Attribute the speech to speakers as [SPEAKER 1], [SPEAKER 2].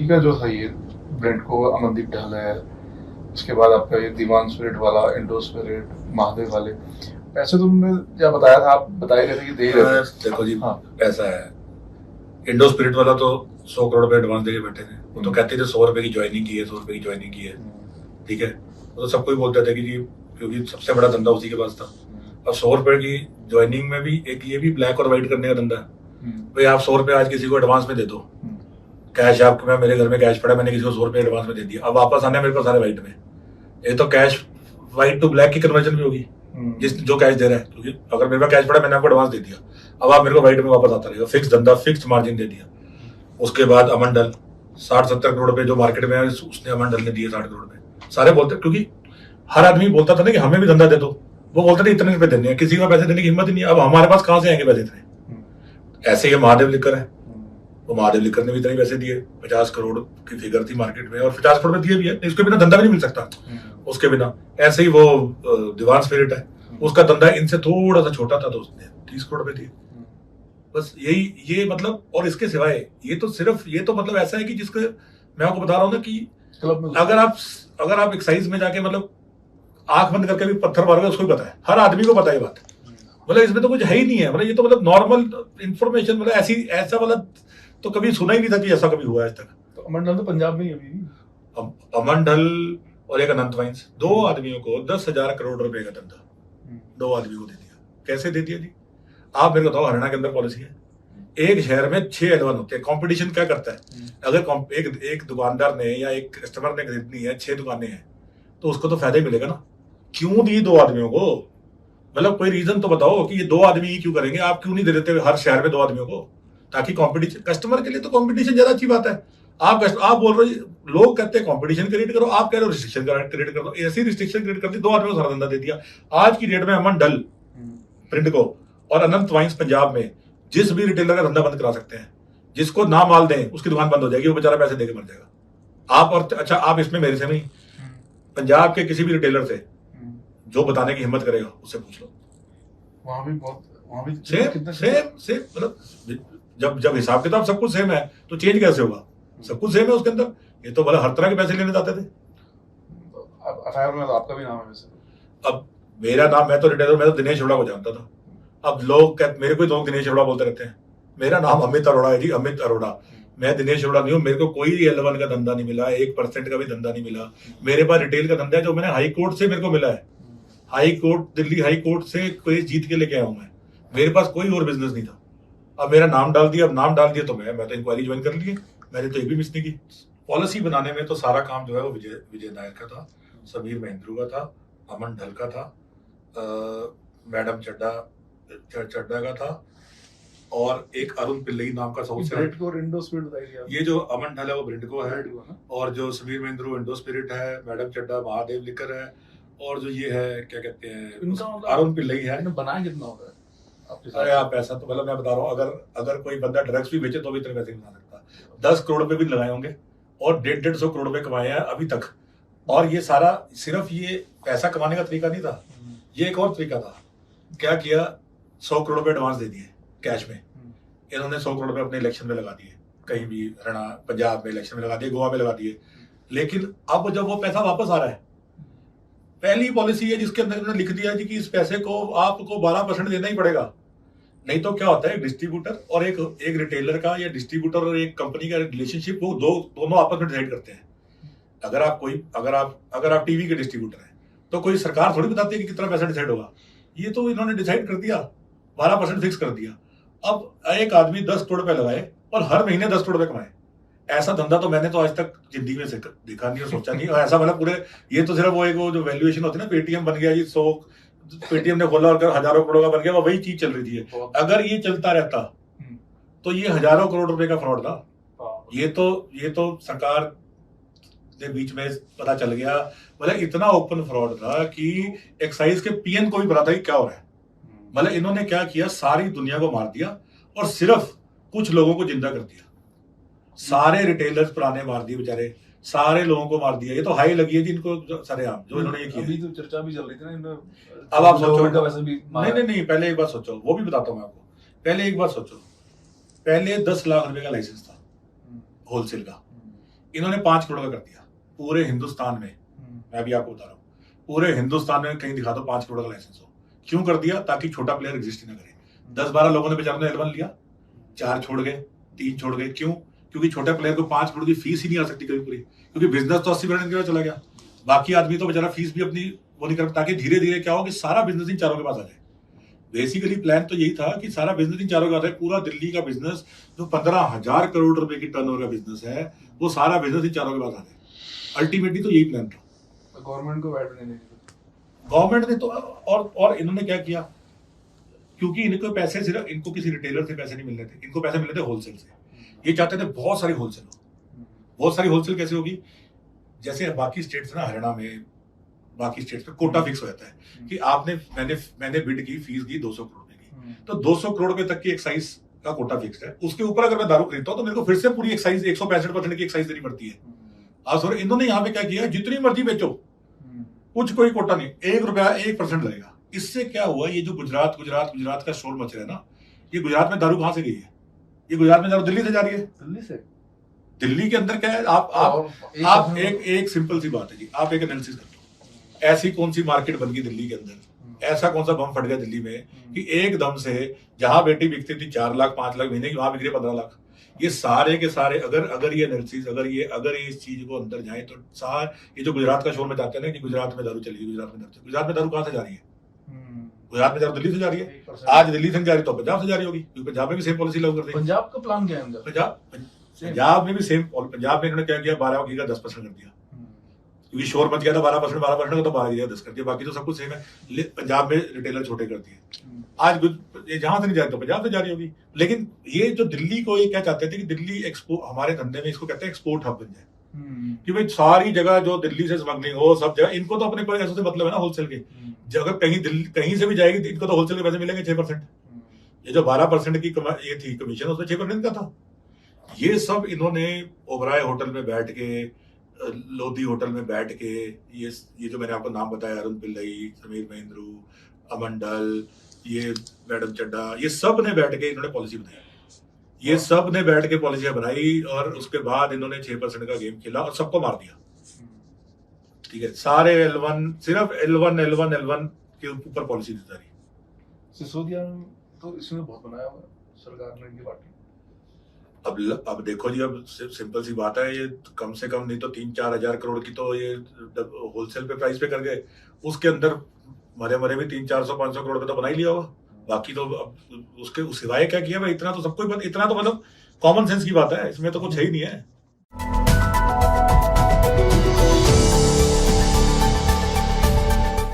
[SPEAKER 1] बाकी का जो था ये ब्रांड को अमनदीप ढाल है, उसके बाद आपका ये दीवान स्पिरिट वाला, इंडो स्पिरिट, महादेव वाले पैसे तुमने क्या बताया था, आप बता ही रहे थे कि दे ही रहे थे।
[SPEAKER 2] देखो जी,
[SPEAKER 1] हाँ।
[SPEAKER 2] ऐसा है, इंडो स्पिरिट वाला तो 100 करोड़ रुपए एडवांस देके बैठे थे। वो तो कहते थे 100 रुपए की ज्वाइनिंग की है, 100 रुपए की ज्वाइनिंग की है, ठीक है। वो तो सबको ही बोलते थे कि जी, क्योंकि सबसे बड़ा धंधा उसी के पास था। अब 100 रुपए की ज्वाइनिंग में भी एक ये भी ब्लैक और व्हाइट करने का धंधा है। भाई आप 100 रुपए आज किसी को एडवांस में दे दो, कैश आपको, मैं मेरे घर में कैश पड़ा, मैंने किसी को 100 रुपए एडवांस में दे दिया, अब वापस आने मेरे पास सारे व्हाइट में, ये तो कैश व्हाइट टू ब्लैक की कन्वर्जन भी होगी जिस जो कैश दे रहा है। क्योंकि अगर मेरे पास कैश पड़ा, मैंने आपको एडवांस दे दिया, अब आप मेरे को व्हाइट में वापस आता रहेगा, फिक्स धंधा, फिक्स मार्जिन दे दिया। उसके बाद अमंडल 60-70 करोड़ रुपए जो मार्केट में है, उसने अमंडल ने दिए 60 करोड़ रुपए। सारे बोलते, क्योंकि हर आदमी बोलता था ना कि हमें भी धंधा दे दो, वो बोलते थे इतने रुपए देने हैं, किसी को पैसे देने की हिम्मत ही नहीं। अब हमारे पास कहां से आएंगे पैसे इतने। ऐसे ये महादेव लिकर है, वो महादेव लिकर ने भी इतने पैसे दिए, 50 करोड़ की फिगर थी मार्केट में, और 50 करोड़ में दिए भी है, इसके बिना धंधा भी नहीं मिल सकता उसके बिना। ऐसे ही वो दीवान स्पिरिट है, उसका धंधा इनसे थोड़ा सा छोटा था, तो उसने 30 करोड़ रुपए दिए। बस यही, ये मतलब, और इसके सिवाय ये तो सिर्फ, ये तो मतलब ऐसा है कि जिसके मैं आपको बता रहा हूँ ना कि अगर आप एक्साइज में जाके मतलब आंख बंद करके भी पत्थर मारोगे, उसको भी पता है, हर आदमी को पता है बात। मतलब इसमें तो कुछ है ही नहीं है, मतलब ये तो मतलब नॉर्मल इंफॉर्मेशन, मतलब ऐसी ऐसा वाला तो कभी सुना ही नहीं था कि ऐसा कभी हुआ है आज तक।
[SPEAKER 1] तो अमंडल तो पंजाब में ही अभी,
[SPEAKER 2] अमंडल और एक अनंत वाइन्स, 2 आदमियों को 10,000 करोड़ रुपए का धंधा 2 आदमियों को दे दिया। कैसे दे दिया जी? आप मेरे को बताओ, हरियाणा के अंदर पॉलिसी है, एक शहर में 6 L1 होते हैं। कंपटीशन क्या करता है, अगर एक दुकानदार ने या एक कस्टमर ने खरीदनी है, 6 दुकानें हैं, तो उसको तो फायदा ही मिलेगा ना। क्यों दी 2 आदमियों को? मतलब कोई रीजन तो बताओ कि ये 2 आदमी ही क्यों करेंगे, आप क्यों नहीं दे देते हर शहर में 2 आदमियों को, ताकि कंपटीशन, कस्टमर के लिए तो कंपटीशन ज्यादा अच्छी बात है। आप बोल रहे हो, लोग कहते हैं कंपटीशन क्रिएट करो, आप कह रहे हो रिस्ट्रिक्शन क्रिएट कर दो। ऐसी रिस्ट्रिक्शन क्रिएट कर दी, 2 आदमियों को सारा धंधा दे दिया। आज की डेट में अमंडल प्रिंट को और अनंत वाइन्स पंजाब में जिस भी रिटेलर का धंधा बंद करा सकते हैं, जिसको ना माल दें उसकी दुकान बंद हो जाएगी, वो बेचारा पैसे देके मर जाएगा। आप और अच्छा, आप इसमें मेरे से नहीं, पंजाब के किसी भी रिटेलर से जो बताने की हिम्मत करेगा उससे पूछ लो।
[SPEAKER 1] वहां भी
[SPEAKER 2] सेम मतलब जब हिसाब किताब सब कुछ सेम है, तो चेंज कैसे होगा? सब कुछ सेम है उसके अंदर। ये तो मतलब हर तरह के पैसे लेने जाते थे।
[SPEAKER 1] अफायर में तो आपका भी नाम है वैसे।
[SPEAKER 2] अब मेरा नाम, मैं तो रिटेलर, मैं तो दिनेश अरोड़ा को जानता था। अब लोग मेरे को लोग दिनेश अरोड़ा बोलते रहते हैं, मेरा नाम अमित अरोड़ा है जी, अमित अरोड़ा। मैं दिनेश अरोड़ा नहीं हूँ, मेरे को कोई L1 का धंधा नहीं मिला, 1% का भी धंधा नहीं मिला। मेरे पास रिटेल का धंधा है, जो मैंने हाई कोर्ट से मेरे को मिला है, high court, Delhi high court से केस जीत के लेके आया हूं मैं। मेरे पास कोई और बिजनेस नहीं था। अब मेरा नाम डाल दिया, अब नाम डाल दिया तो मैं तो इंक्वायरी ज्वाइन कर ली, मैंने तो एक भी मिस नहीं की। पॉलिसी बनाने में तो सारा काम जो है वो विजय नायर का था, समीर महेंद्रू का था, अमन ढल का था, मैडम चड्डा का था, और एक अरुण पिल्लई नाम का साउथ से। ये जो अमन ढल है वो ब्रिंडको है, और जो समीर महेंद्रू इंडो स्पिरिट है, मैडम चड्डा महादेव लिकर है, और जो ये है क्या कहते हैं अरुण पिल्लई है।
[SPEAKER 1] बनाया कितना होगा?
[SPEAKER 2] अरे आप पैसा तो मतलब मैं बता रहा हूँ, अगर कोई बंदा ड्रग्स भी बेचे तो भी इतने पैसे नहीं बना सकता। 10 करोड़ रुपए भी लगाए होंगे और 150 करोड़ रुपए कमाए हैं अभी तक। और ये सारा सिर्फ ये पैसा कमाने का तरीका नहीं था, ये एक और तरीका था। क्या किया, 100 करोड़ रुपए एडवांस दे दिए कैश में। इन्होंने 100 करोड़ रुपए अपने इलेक्शन में लगा दिए, कहीं भी हरियाणा पंजाब में इलेक्शन में लगा दिए, गोवा में लगा दिए। लेकिन अब जब वो पैसा वापस आ रहा है, पहली पॉलिसी है जिसके अंदर लिख दिया जी कि इस पैसे को आपको 12% देना ही पड़ेगा। नहीं तो क्या होता है, डिस्ट्रीब्यूटर और एक रिटेलर का, या डिस्ट्रीब्यूटर और एक कंपनी का रिलेशनशिप, वो दोनों आपस में डिसाइड करते हैं। अगर आप टीवी के डिस्ट्रीब्यूटर हैं, तो कोई सरकार थोड़ी बताती है कि कितना पैसा डिसाइड होगा। ये तो इन्होंने डिसाइड कर दिया, 12% फिक्स कर दिया। अब एक आदमी 10 करोड़ रुपए लगाए और हर महीने 10 करोड़ रुपए कमाए। ऐसा धंधा तो मैंने तो आज तक जिंदगी में देखा नहीं और सोचा नहीं। और ऐसा मतलब पूरे, ये तो सिर्फ वो जो वैल्यूएशन होती है ना, पेटीएम बन गया जी, 100 पेटीएम ने खोला और हजारों करोड़ का बन गया, वही चीज चल रही थी। अगर ये चलता रहता तो ये हजारों करोड़ रुपए का फ्रॉड था। ये तो सरकार के बीच में पता चल गया। मतलब इतना ओपन फ्रॉड था कि एक्साइज के पीएन को भी पता था कि क्या हो रहा है। मतलब इन्होंने क्या किया, सारी दुनिया को मार दिया और सिर्फ कुछ लोगों को जिंदा कर दिया। सारे रिटेलर्स पुराने मार दिए बेचारे, सारे लोगों को मार दिया। ये तो हाई लगी है जी इनको सरेआम, जो इन्होंने ये किया।
[SPEAKER 1] अभी तो चर्चा भी चल रही थी ना,
[SPEAKER 2] अब आप सोचो,
[SPEAKER 1] भी
[SPEAKER 2] नहीं, पहले एक बात सोचो, वो भी बताता हूँ मैं आपको। पहले एक बात सोचो, पहले 10 लाख रुपए का लाइसेंस था होलसेल का, इन्होंने 5 करोड़ का कर दिया पूरे हिंदुस्तान में। मैं भी आपको बता रहा हूँ, पूरे हिंदुस्तान में कहीं दिखा दो 5 करोड़ का लाइसेंस हो। क्यों कर दिया? ताकि छोटा प्लेयर एग्जिस्ट ही ना करे। 10-12 लोगों ने बेचारों ने L1 लिया, 4 छोड़ गए, 3 छोड़ गए। क्यों? क्योंकि छोटे प्लेयर को 5 करोड़ की फीस ही नहीं आ सकती कभी पूरी, क्योंकि बिजनेस तो 80% के चला गया। बाकी आदमी तो बेचारा फीस भी अपनी वो नहीं कर, ताकि धीरे धीरे क्या हो कि सारा बिजनेस इन चारों के पास आ जाए। बेसिकली प्लान तो यही था कि सारा बिजनेस इन चारों के पास है। पूरा दिल्ली का बिजनेस जो 15,000 करोड़ रुपए की टर्नओवर का बिजनेस है, वो सारा बिजनेस इन चारों के पास आ जाए। अल्टीमेटली तो यही प्लान था।
[SPEAKER 1] गवर्नमेंट को वैट नहीं देनी।
[SPEAKER 2] गवर्नमेंट ने तो और इन्होंने क्या किया, क्योंकि इनको पैसे सिर्फ इनको किसी रिटेलर से पैसे नहीं मिल रहे थे, इनको पैसे मिल रहे थे होलसेल से। ये चाहते थे बहुत सारी होलसेल हो। बहुत सारी होलसेल कैसे होगी? जैसे बाकी स्टेट्स ना, हरियाणा में बाकी स्टेट्स में कोटा फिक्स हो जाता है कि आपने मैंने बिड की, फीस की 200 करोड़ रुपए की, तो 200 करोड़ रुपए तक की एक्साइज का कोटा फिक्स है। उसके ऊपर अगर मैं दारू खरीदता हूँ तो मेरे को फिर से पूरी एक्साइज 165% की एक्साइज देनी पड़ती है। आज सर इन्होंने यहाँ पे क्या किया, जितनी मर्जी बेचो, कुछ कोई कोटा नहीं, 1 रुपया 1% लगेगा। इससे क्या हुआ, ये जो गुजरात का शोर मच रहा है ना, ये गुजरात में दारू कहां से गई है? ये गुजरात में दारू दिल्ली से जा रही है।
[SPEAKER 1] दिल्ली से?
[SPEAKER 2] दिल्ली के अंदर क्या है, आप एक सिंपल सी बात है जी, आप एक एनालिसिस कर लो, ऐसी कौन सी मार्केट बन गई दिल्ली के अंदर, ऐसा कौन सा बम फट गया दिल्ली में कि एकदम से जहां बेटी बिकती थी 4 लाख 5 लाख महीने की, वहां बिक रही है 15 लाख। ये सारे के सारे अगर ये एनालिसिस, अगर ये इस चीज को अंदर जाए तो ये जो गुजरात का शोर में जाते हैं ना कि गुजरात में दारू चली, गुजरात में दारू कहां से जा रही है? गुजरात में दारू दिल्ली से जा रही है। आज दिल्ली से जा रही तो पंजाब से जा रही होगी, क्योंकि पंजाब में भी सेम पॉलिसी लागू कर दी।
[SPEAKER 1] पंजाब का प्लान क्या है?
[SPEAKER 2] पंजाब में भी सेम, पंजाब में इन्होंने क्या किया, 12 की का 10% कर दिया, क्योंकि शोर मच गया था 12% का, तो 12 10 कर दिया, बाकी तो सब कुछ सेम है। पंजाब में रिटेलर छोटे कर दिए। आज जहां से नहीं जा रही तो पंजाब से जा रही होगी। लेकिन ये जो दिल्ली को, ये क्या चाहते थे कि दिल्ली एक्सपोर्ट, हमारे धंधे में इसको कहते हैं एक्सपोर्ट हब बन जाए, कि भाई सारी जगह जो दिल्ली से स्मगलिंग हो, सब जगह इनको तो अपने पैसों से मतलब है ना, होलसेल के। जगह कहीं से भी जाएगी तो इनको तो होलसेल के पैसे मिलेंगे 6%। ये जो 12% की ये थी कमीशन, उसमें 6% का था। ये सब इन्होंने ओबराय होटल में बैठ के, लोधी होटल में बैठ के, ये जो मैंने आपको नाम बताया, अरुण पिल्लई, समीर महेंद्रू, अमंडल, ये मैडम चड्डा, ये सब ने बैठ के इन्होंने पॉलिसी बनाई। ये सब ने बैठ के पॉलिसियां बनाई और उसके बाद इन्होंने 6% का गेम खेला और सबको मार दिया। ठीक है, सारे L1, सिर्फ L1 के ऊपर पॉलिसी दी जा रही।
[SPEAKER 1] सिसोदिया तो इसमें बहुत बनाया हुआ सरकार ने, इनकी पार्टी।
[SPEAKER 2] अब देखो जी, अब सिंपल सी बात है, ये कम से कम नहीं तो 3-4 हजार करोड़ की तो ये होलसेल पे प्राइस पे कर गए। उसके अंदर मरे भी 300-400-500 करोड़ पे तो बना ही लिया होगा। बाकी तो अब उसके सिवाय क्या किया भाई, इतना तो सबको, इतना तो मतलब कॉमन सेंस की बात है, इसमें तो कुछ है ही नहीं है।